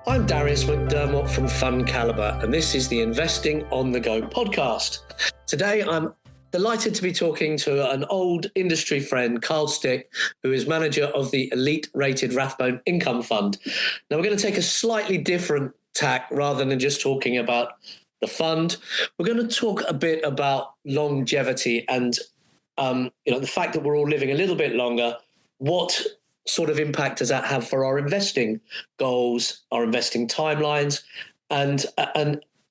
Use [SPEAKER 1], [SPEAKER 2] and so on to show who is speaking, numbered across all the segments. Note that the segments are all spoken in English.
[SPEAKER 1] I'm Darius from Fund Caliber, and this is the Investing on the Go podcast. Today, I'm delighted to be talking to an old industry friend, Carl Stick, who is manager of the elite-rated Rathbone Income Fund. Now, we're going to take a slightly different tack rather than just talking about the fund. We're going to talk a bit about longevity and the fact that we're all living a little bit longer. What sort of impact does that have for our investing goals, our investing timelines, and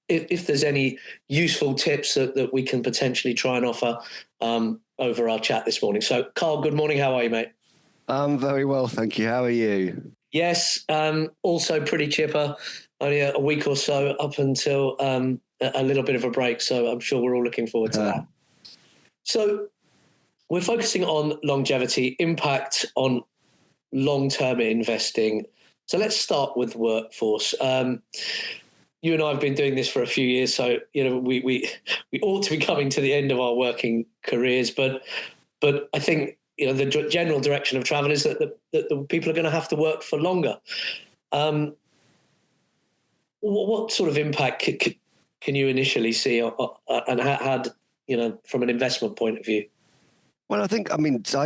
[SPEAKER 1] if there's any useful tips that we can potentially try and offer over our chat this morning. So, Carl, good morning. How are you, mate?
[SPEAKER 2] I'm very well, thank you. How are you?
[SPEAKER 1] Yes, also pretty chipper. Only a week or so up until a little bit of a break, so I'm sure we're all looking forward to that. So we're focusing on longevity, impact on long-term investing. So let's start with workforce. You and I have been doing this for a few years, so we ought to be coming to the end of our working careers. But I think the general direction of travel is that the people are going to have to work for longer. What sort of impact can you initially see, and how from an investment point of view?
[SPEAKER 2] Well, I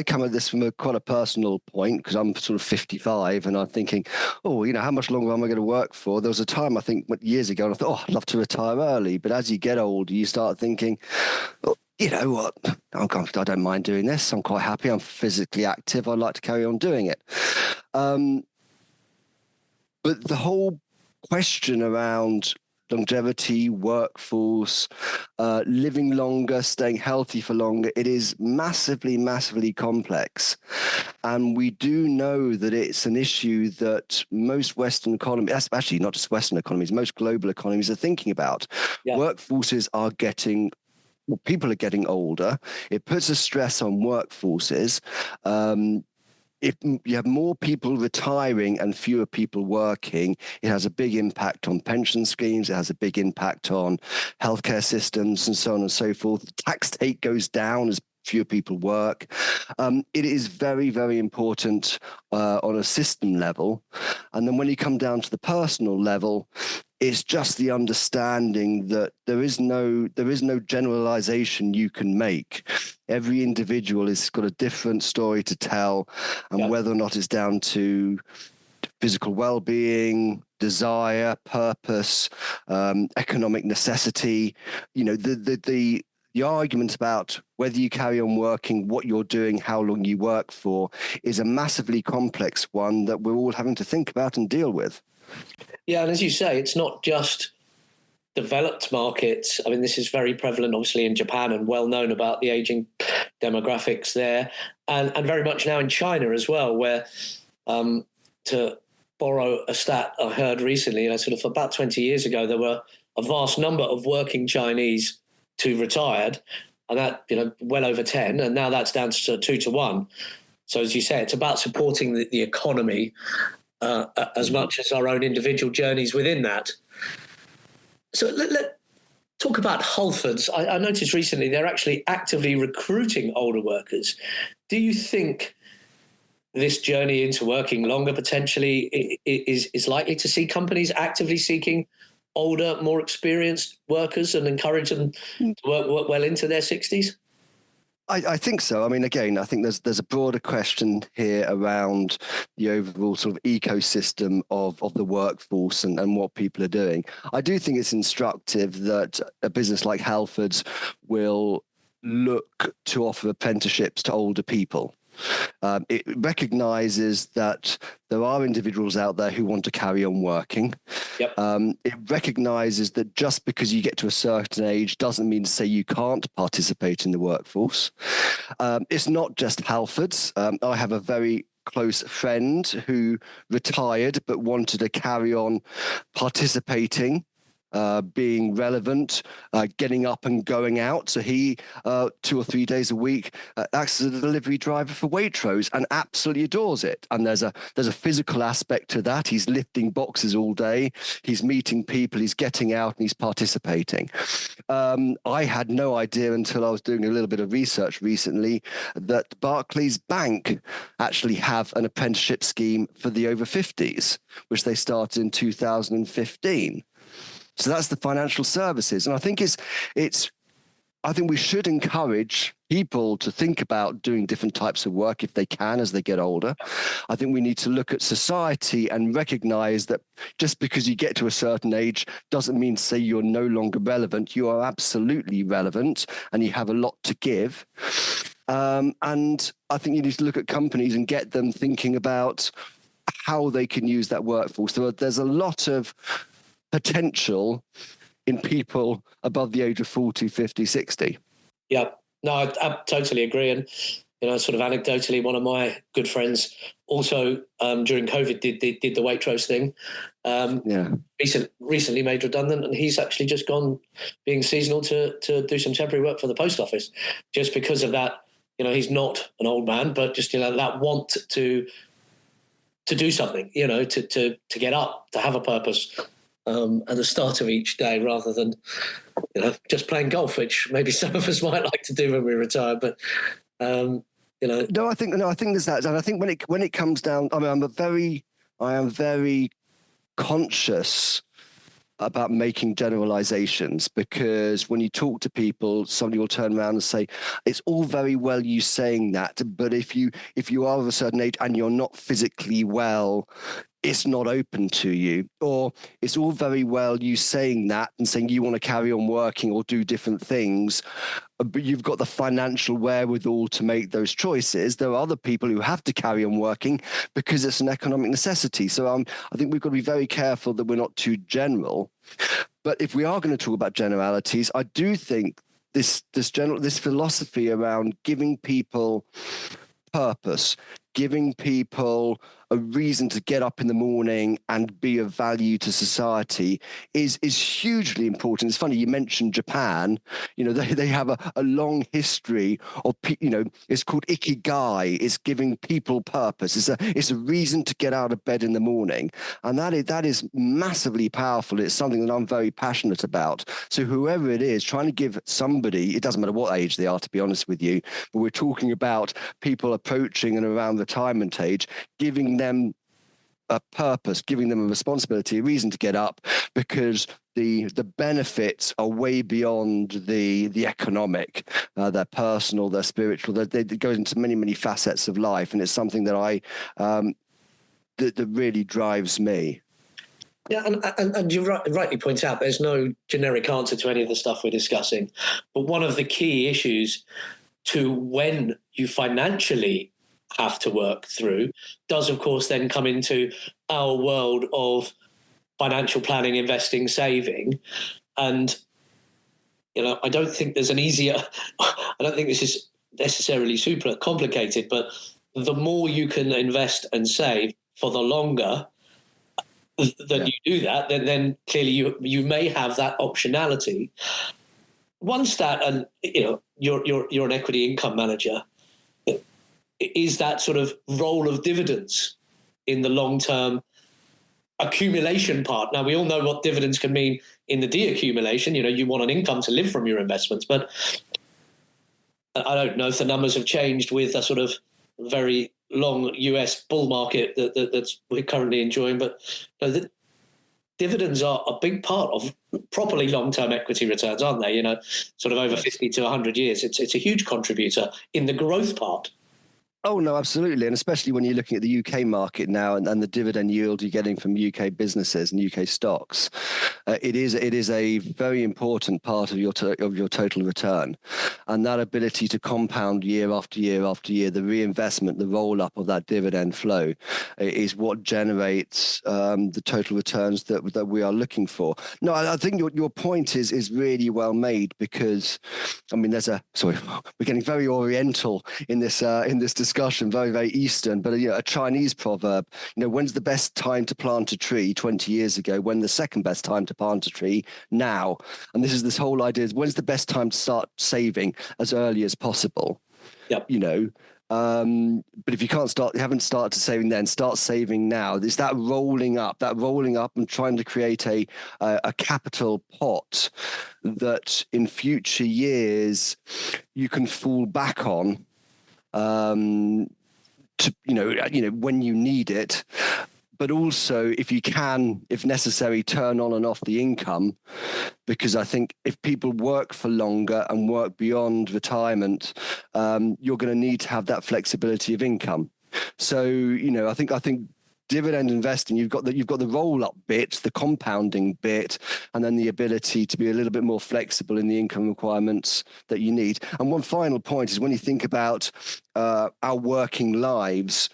[SPEAKER 2] come at this from quite a personal point because I'm sort of 55 and I'm thinking, how much longer am I going to work for? There was a time, I think, years ago, and I thought, I'd love to retire early. But as you get older, you start thinking, you know what, I don't mind doing this. I'm quite happy. I'm physically active. I'd like to carry on doing it. But the whole question around longevity, workforce, living longer, staying healthy for longer, it is massively, massively complex. And we do know that it's an issue that most Western economies, actually not just Western economies, most global economies are thinking about. Yeah. Workforces are people are getting older. It puts a stress on workforces. If you have more people retiring and fewer people working, it has a big impact on pension schemes. It has a big impact on healthcare systems and so on and so forth. The tax take goes down as fewer people work. It is very, very important on a system level. And then when you come down to the personal level, it's just the understanding that there is no generalization you can make. Every individual has got a different story to tell, and whether or not it's down to physical well-being, desire, purpose, economic necessity, the argument about whether you carry on working, what you're doing, how long you work for, is a massively complex one that we're all having to think about and deal with.
[SPEAKER 1] Yeah, and as you say, it's not just developed markets. I mean, this is very prevalent, obviously, in Japan and well known about the aging demographics there, and very much now in China as well, where, to borrow a stat I heard recently, sort of about 20 years ago, there were a vast number of working Chinese to retired, and that, well over 10, and now that's down to 2 to 1. So as you say, it's about supporting the economy as much as our own individual journeys within that. So let's talk about Halfords. I noticed recently they're actually actively recruiting older workers. Do you think this journey into working longer potentially is likely to see companies actively seeking older, more experienced workers and encourage them to work well into their 60s?
[SPEAKER 2] I think so. I mean, again, I think there's a broader question here around the overall sort of ecosystem of the workforce and what people are doing. I do think it's instructive that a business like Halfords will look to offer apprenticeships to older people. It recognizes that there are individuals out there who want to carry on working.
[SPEAKER 1] Yep.
[SPEAKER 2] It recognizes that just because you get to a certain age doesn't mean to say you can't participate in the workforce. It's not just Halfords. I have a very close friend who retired but wanted to carry on participating being relevant, getting up and going out. So he, 2 or 3 days a week, acts as a delivery driver for Waitrose and absolutely adores it. And there's a physical aspect to that. He's lifting boxes all day. He's meeting people. He's getting out and he's participating. I had no idea until I was doing a little bit of research recently that Barclays Bank actually have an apprenticeship scheme for the over 50s, which they started in 2015. So that's the financial services. And I think I think we should encourage people to think about doing different types of work if they can as they get older. I think we need to look at society and recognize that just because you get to a certain age doesn't mean to say you're no longer relevant. You are absolutely relevant and you have a lot to give. And I think you need to look at companies and get them thinking about how they can use that workforce. So there's a lot of potential in people above the age of 40, 50, 60.
[SPEAKER 1] Yeah, no, I totally agree. And, sort of anecdotally, one of my good friends also during COVID did the Waitrose thing. Recently made redundant, and he's actually just gone being seasonal to do some temporary work for the post office just because of that. He's not an old man, but just, that want to do something, to get up, to have a purpose. At the start of each day rather than, just playing golf, which maybe some of us might like to do when we retire. But,
[SPEAKER 2] No, I think there's that. And I think when it comes down, I mean, I am very conscious about making generalizations, because when you talk to people, somebody will turn around and say, it's all very well you saying that, but if you are of a certain age and you're not physically well, it's not open to you. Or it's all very well you saying that and saying you want to carry on working or do different things, but you've got the financial wherewithal to make those choices. There are other people who have to carry on working because it's an economic necessity. So I think we've got to be very careful that we're not too general. But if we are going to talk about generalities, I do think this philosophy around giving people purpose, giving people a reason to get up in the morning and be of value to society is hugely important. It's funny you mentioned Japan. They have a long history of it's called ikigai. It's giving people purpose. It's a reason to get out of bed in the morning, and that is massively powerful. It's something that I'm very passionate about. So whoever it is, trying to give somebody, it doesn't matter what age they are, to be honest with you, but we're talking about people approaching and around retirement age, giving them a purpose, giving them a responsibility, a reason to get up, because the benefits are way beyond the economic, their personal, their spiritual. They go into many, many facets of life, and it's something that that really drives me.
[SPEAKER 1] Yeah, and you rightly point out there's no generic answer to any of the stuff we're discussing, but one of the key issues to when you financially have to work through does, of course, then come into our world of financial planning, investing, saving. And, I don't think there's an easier, I don't think this is necessarily super complicated, but the more you can invest and save for the longer that you do that, then clearly you may have that optionality. One stat, and you're an equity income manager, is that sort of role of dividends in the long-term accumulation part. Now, we all know what dividends can mean in the deaccumulation. You want an income to live from your investments, but I don't know if the numbers have changed with a sort of very long US bull market that's we're currently enjoying. But the dividends are a big part of properly long-term equity returns, aren't they? Sort of over 50 to 100 years. It's a huge contributor in the growth part.
[SPEAKER 2] Oh, no, absolutely. And especially when you're looking at the UK market now and the dividend yield you're getting from UK businesses and UK stocks, it is a very important part of your total return. And that ability to compound year after year after year, the reinvestment, the roll up of that dividend flow is what generates the total returns that we are looking for. No, I think your point is really well made, because, I mean, we're getting very oriental in this discussion. discussion, very, very Eastern, but a Chinese proverb, when's the best time to plant a tree 20 years ago? When the second best time to plant a tree? Now. And this whole idea is, when's the best time to start saving? As early as possible.
[SPEAKER 1] Yep.
[SPEAKER 2] But if you haven't started saving then, start saving now. It's that rolling up and trying to create a capital pot that in future years you can fall back on, when you need it. But also, if you can, if necessary, turn on and off the income, because I think if people work for longer and work beyond retirement, you're going to need to have that flexibility of income. So, I think dividend investing, you've got the roll up bit, the compounding bit, and then the ability to be a little bit more flexible in the income requirements that you need. And one final point is, when you think about our working lives,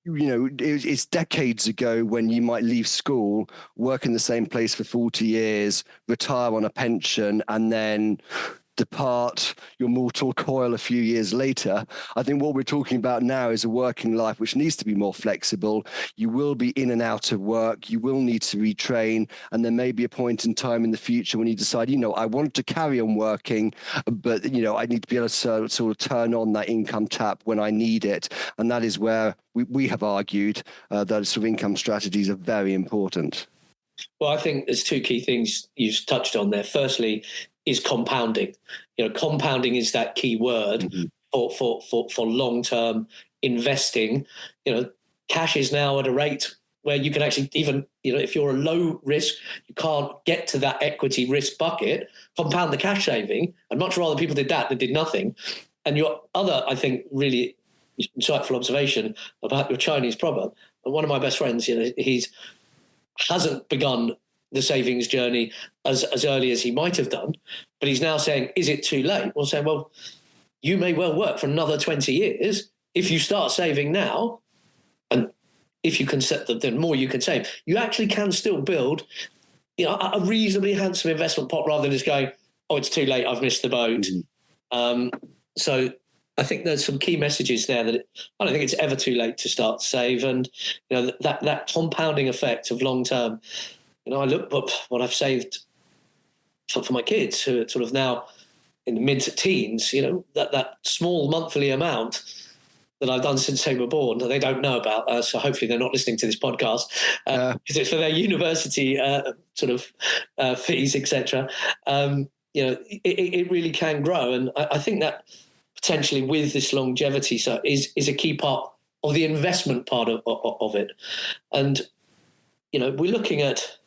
[SPEAKER 2] it's decades ago when you might leave school, work in the same place for 40 years, retire on a pension, and then depart your mortal coil a few years later. I think what we're talking about now is a working life which needs to be more flexible. You will be in and out of work. You will need to retrain. And there may be a point in time in the future when you decide, I want to carry on working, but, I need to be able to sort of turn on that income tap when I need it. And that is where we have argued that sort of income strategies are very important.
[SPEAKER 1] Well, I think there's two key things you've touched on there. Firstly, is compounding. Compounding is that key word for long-term investing. Cash is now at a rate where you can actually, even, if you're a low risk, you can't get to that equity risk bucket, compound the cash saving. I'd much rather people did that than did nothing. And your other, I think, really insightful observation about your Chinese proverb. And one of my best friends, he's hasn't begun the savings journey as early as he might have done, but he's now saying, is it too late? We'll say, well, you may well work for another 20 years if you start saving now, and if you can set the more you can save, you actually can still build a reasonably handsome investment pot, rather than just going, oh, it's too late, I've missed the boat. So I think there's some key messages there that I don't think it's ever too late to start to save, and that compounding effect of long term. I look up what I've saved for my kids who are sort of now in the mid-teens, that small monthly amount that I've done since they were born that they don't know about. So hopefully they're not listening to this podcast because it's for their university fees, etc. It really can grow. And I think that potentially with this longevity is a key part of the investment part of it. And, we're looking at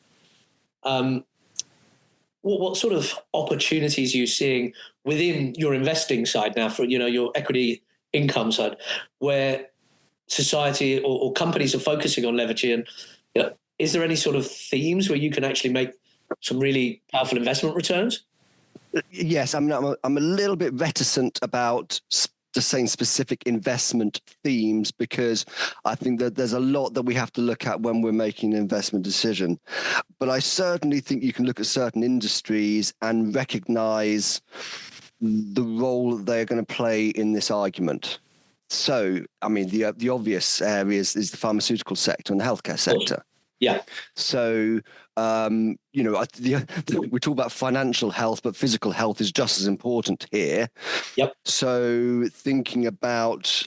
[SPEAKER 1] what sort of opportunities are you seeing within your investing side now for, your equity income side, where society or companies are focusing on leveraging? And is there any sort of themes where you can actually make some really powerful investment returns?
[SPEAKER 2] Yes, I'm a little bit reticent about just saying specific investment themes, because I think that there's a lot that we have to look at when we're making an investment decision. But I certainly think you can look at certain industries and recognize the role that they're going to play in this argument. So, the obvious areas is the pharmaceutical sector and the healthcare sector.
[SPEAKER 1] Yeah.
[SPEAKER 2] So, we talk about financial health, but physical health is just as important here.
[SPEAKER 1] Yep.
[SPEAKER 2] So thinking about,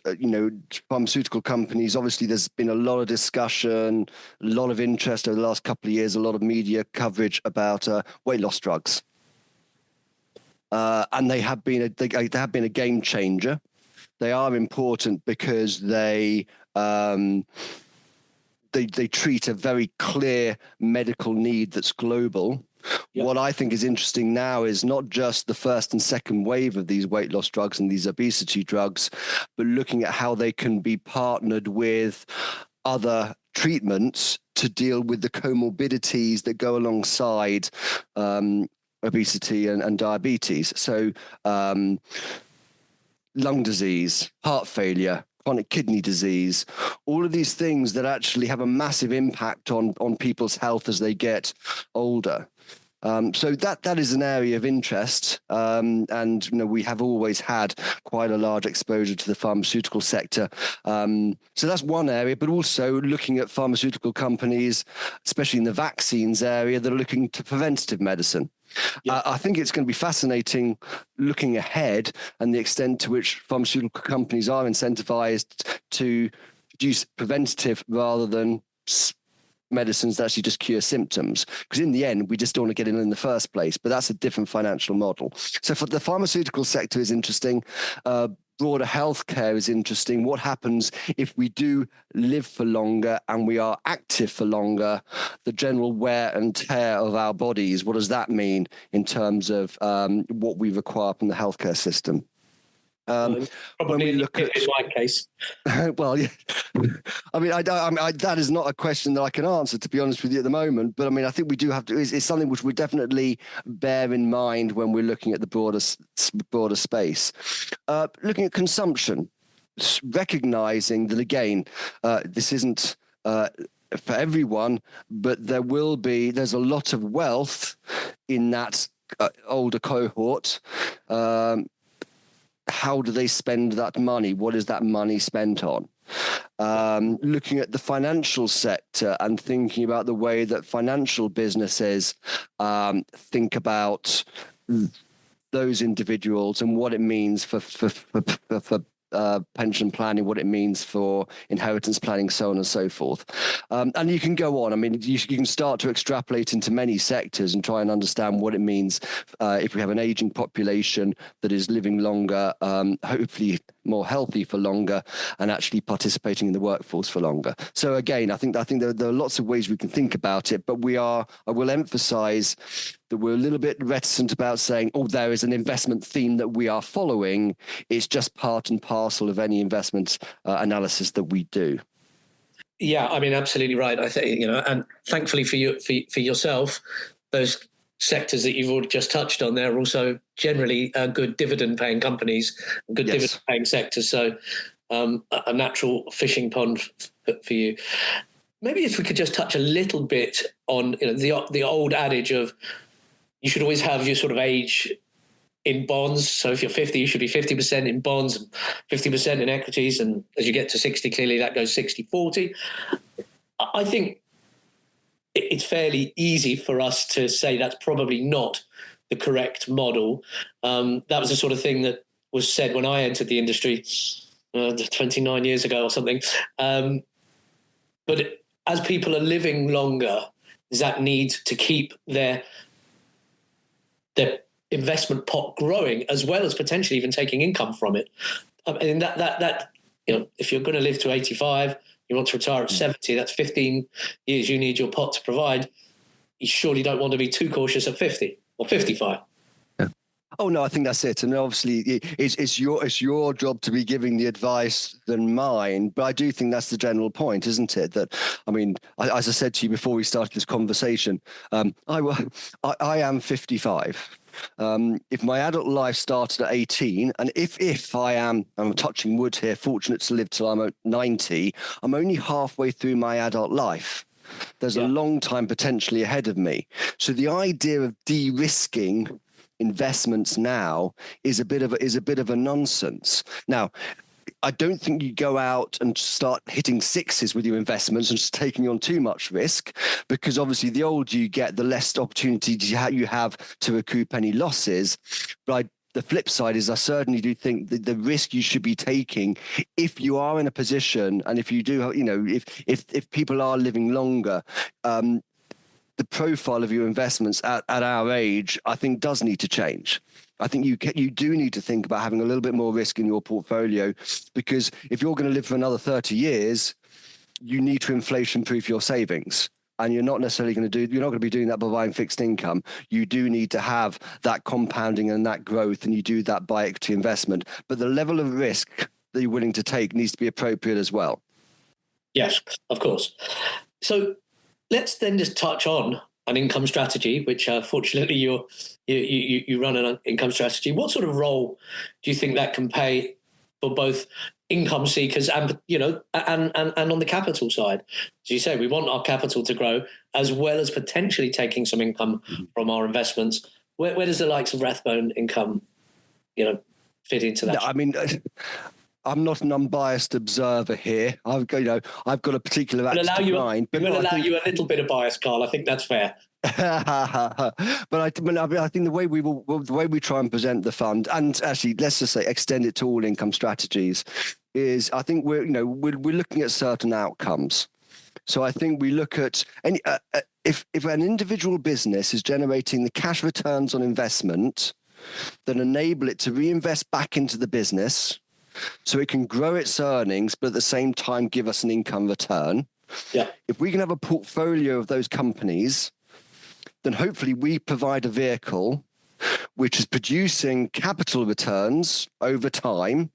[SPEAKER 2] pharmaceutical companies, obviously there's been a lot of discussion, a lot of interest over the last couple of years, a lot of media coverage about weight loss drugs. And they have been a game changer. They are important because they treat a very clear medical need that's global. Yep. What I think is interesting now is not just the first and second wave of these weight loss drugs and these obesity drugs, but looking at how they can be partnered with other treatments to deal with the comorbidities that go alongside obesity and diabetes. So lung disease, heart failure, chronic kidney disease, all of these things that actually have a massive impact on people's health as they get older. So that is an area of interest, and we have always had quite a large exposure to the pharmaceutical sector. So that's one area, but also looking at pharmaceutical companies, especially in the vaccines area, that are looking to preventative medicine. Yeah. I think it's going to be fascinating looking ahead and the extent to which pharmaceutical companies are incentivized to produce preventative rather than medicines that actually just cure symptoms, because in the end we just don't want to get in the first place, but that's a different financial model. So for the pharmaceutical sector is interesting. Broader healthcare is interesting. What happens if we do live for longer and we are active for longer? The general wear and tear of our bodies, what does that mean in terms of what we require from the healthcare system?
[SPEAKER 1] Probably when we look at, in my case.
[SPEAKER 2] Well, yeah. I mean, that is not a question that I can answer, to be honest with you, at the moment. But I mean, I think we do have to. It's something which we definitely bear in mind when we're looking at the broader space. Looking at consumption, recognizing that again, this isn't for everyone, but there's a lot of wealth in that older cohort. How do they spend that money? What is that money spent on? Looking at the financial sector and thinking about the way that financial businesses think about those individuals and what it means for pension planning, what it means for inheritance planning, so on and so forth. And you can go on. I mean, you can start to extrapolate into many sectors and try and understand what it means if we have an aging population that is living longer, hopefully more healthy for longer, and actually participating in the workforce for longer. So again, I think there are lots of ways we can think about it, but I will emphasize that we're a little bit reticent about saying, oh, there is an investment theme that we are following. It's just part and parcel of any investment analysis that we do.
[SPEAKER 1] Yeah, I mean, absolutely right. I think, and thankfully for you, for yourself, those sectors that you've already just touched on, they're also generally good dividend-paying companies, good dividend-paying sectors. So a natural fishing pond for you. Maybe if we could just touch a little bit on the old adage of you should always have your sort of age in bonds. So if you're 50, you should be 50% in bonds and 50% in equities. And as you get to 60, clearly that goes 60-40. I think it's fairly easy for us to say that's probably not the correct model. That was the sort of thing that was said when I entered the industry 29 years ago or something. But as people are living longer, there's that need to keep their investment pot growing, as well as potentially even taking income from it. And that if you're going to live to 85, you want to retire at 70, that's 15 years you need your pot to provide. You surely don't want to be too cautious at 50 or 55.
[SPEAKER 2] Oh no, I think that's it. And obviously, it's your job to be giving the advice than mine. But I do think that's the general point, isn't it? That I mean, as I said to you before we started this conversation, I am 55. If my adult life started at 18, and if I'm touching wood here, fortunate to live till I'm 90, I'm only halfway through my adult life. There's a long time potentially ahead of me. So the idea of de-risking investments now is a bit of a nonsense. Now, I don't think you go out and start hitting sixes with your investments and just taking on too much risk, because obviously the older you get, the less opportunities you have to recoup any losses. But the flip side is I certainly do think that the risk you should be taking, if you are in a position, and if you do, if people are living longer, the profile of your investments at our age, I think, does need to change. I think you do need to think about having a little bit more risk in your portfolio, because if you're going to live for another 30 years, you need to inflation-proof your savings. And you're not going to be doing that by buying fixed income. You do need to have that compounding and that growth, and you do that by equity investment. But the level of risk that you're willing to take needs to be appropriate as well.
[SPEAKER 1] Yes, of course. So let's then just touch on an income strategy, which fortunately you run an income strategy. What sort of role do you think that can play for both income seekers and, you know, and on the capital side. As you say, we want our capital to grow as well as potentially taking some income from our investments. Where does the likes of Rathbone Income, you know, fit into that?
[SPEAKER 2] I mean, I'm not an unbiased observer here. I've got a particular active mind.
[SPEAKER 1] But we'll allow you a little bit of bias, Carl. I think that's fair.
[SPEAKER 2] But I think the way we try and present the fund, and actually let's just say extend it to all income strategies, is I think we're looking at certain outcomes. So I think we look at any if an individual business is generating the cash returns on investment that enable it to reinvest back into the business, so it can grow its earnings, but at the same time give us an income return.
[SPEAKER 1] Yeah.
[SPEAKER 2] If we can have a portfolio of those companies, then hopefully we provide a vehicle which is producing capital returns over time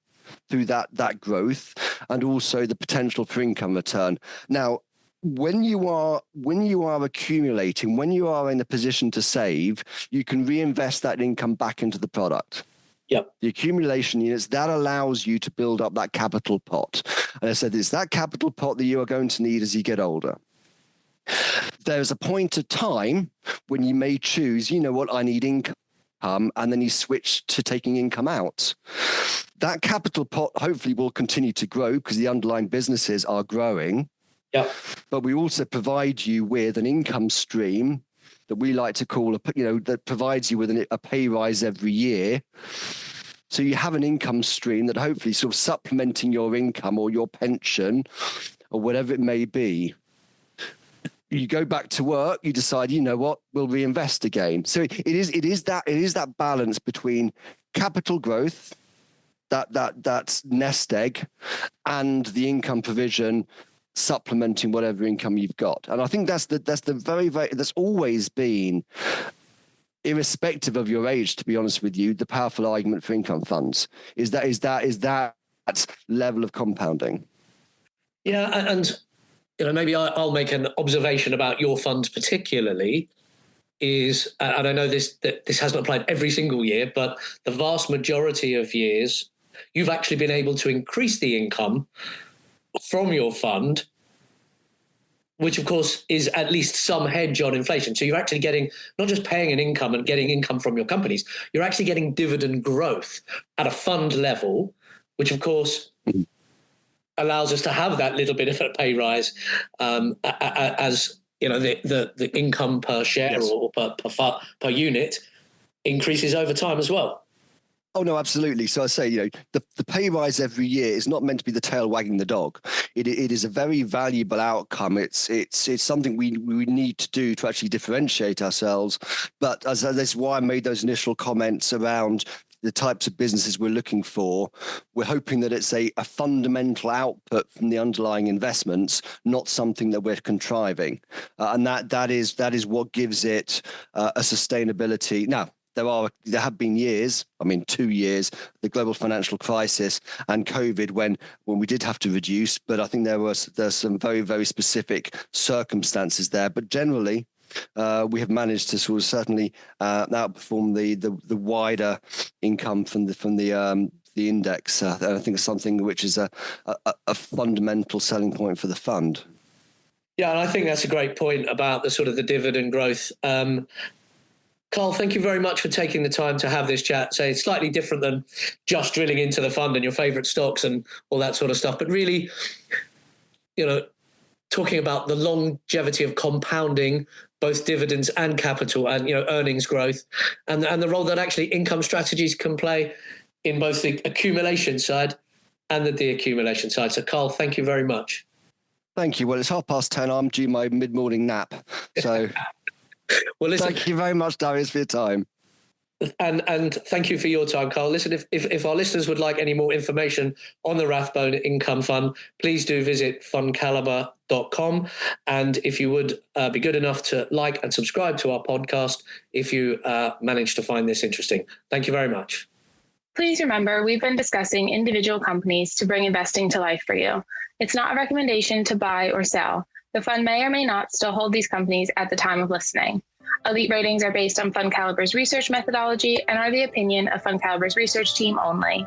[SPEAKER 2] through that growth, and also the potential for income return. Now, when you are accumulating, when you are in a position to save, you can reinvest that income back into the product.
[SPEAKER 1] Yep.
[SPEAKER 2] The accumulation units, that allows you to build up that capital pot. And I said, it's that capital pot that you are going to need as you get older. There's a point of time when you may choose, you know what, I need income, and then you switch to taking income out. That capital pot hopefully will continue to grow because the underlying businesses are growing.
[SPEAKER 1] Yeah.
[SPEAKER 2] But we also provide you with an income stream that we like to call that provides you with a pay rise every year. So you have an income stream that hopefully sort of supplementing your income or your pension or whatever it may be. You go back to work, you decide, you know what, we'll reinvest again. So it is that balance between capital growth, that's nest egg, and the income provision supplementing whatever income you've got. And I think that's always been, irrespective of your age, to be honest with you, the powerful argument for income funds is that level of compounding.
[SPEAKER 1] Yeah, and you know, maybe I'll make an observation about your funds particularly. And I know that this hasn't applied every single year, but the vast majority of years, you've actually been able to increase the income from your fund, which of course is at least some hedge on inflation. So you're actually getting, not just paying an income and getting income from your companies, you're actually getting dividend growth at a fund level, which of course allows us to have that little bit of a pay rise as you know the income per share, yes, or per unit increases over time as well.
[SPEAKER 2] Oh, no, absolutely. So I say, you know, the pay rise every year is not meant to be the tail wagging the dog. It is a very valuable outcome. It's something we need to do to actually differentiate ourselves. But that's why I made those initial comments around the types of businesses we're looking for. We're hoping that it's a fundamental output from the underlying investments, not something that we're contriving. And that is what gives it a sustainability. Now, there have been years, 2 years, the global financial crisis and COVID when we did have to reduce, but I think there's some very, very specific circumstances there. But generally, we have managed to sort of certainly outperform the wider income from the index. And I think it's something which is a fundamental selling point for the fund.
[SPEAKER 1] Yeah, and I think that's a great point about the sort of the dividend growth. Carl, thank you very much for taking the time to have this chat. So it's slightly different than just drilling into the fund and your favorite stocks and all that sort of stuff, but really, you know, talking about the longevity of compounding both dividends and capital and, you know, earnings growth and the role that actually income strategies can play in both the accumulation side and the deaccumulation side. So Carl, thank you very much.
[SPEAKER 2] Thank you. Well, it's 10:30. I'm due my mid-morning nap. So well, listen, thank you very much, Darius, for your time.
[SPEAKER 1] And thank you for your time, Carl. Listen, if our listeners would like any more information on the Rathbone Income Fund, please do visit fundcalibre.com. And if you would be good enough to like and subscribe to our podcast if you manage to find this interesting. Thank you very much.
[SPEAKER 3] Please remember, we've been discussing individual companies to bring investing to life for you. It's not a recommendation to buy or sell. The fund may or may not still hold these companies at the time of listening. Elite ratings are based on Fund Calibre's research methodology and are the opinion of Fund Calibre's research team only.